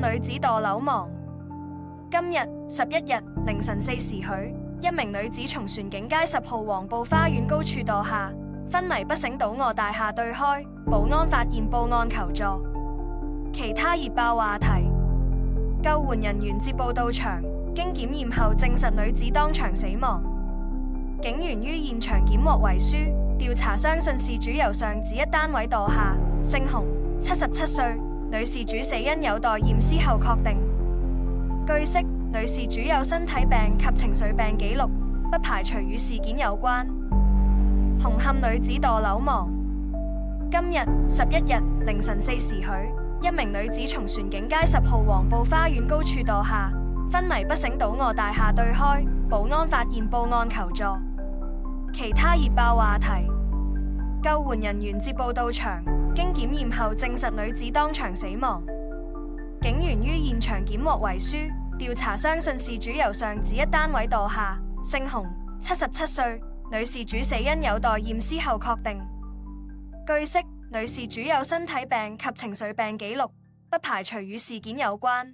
女子墮樓亡。今日11日凌晨4時許，一名女子從船景街10號黃埔花園高處墮下，昏迷不醒倒臥大廈對開，保安發現報案求助。其他熱爆話題：救援人員接報到場，經檢驗後證實女子當場死亡。警員於現場檢獲遺書，調查相信事主由上址一單位墮下，姓洪，77歲，女事主死因有待驗屍後確定。據悉，女事主有身體病及情緒病記錄，不排除與事件有關。紅磡女子墮樓亡。今日11日凌晨4時許，一名女子從船景街10號黃埔花園高處墮下，昏迷不醒倒臥大廈對開，保安發現報案求助。其他熱爆話題：救援人員接報到場，經檢驗後證實女子當場死亡。警員於現場檢獲遺書，調查相信事主由上址一單位墮下，姓洪，77歲，女事主死因有待驗屍後確定。據悉，女事主有身體病及情緒病記錄，不排除與事件有關。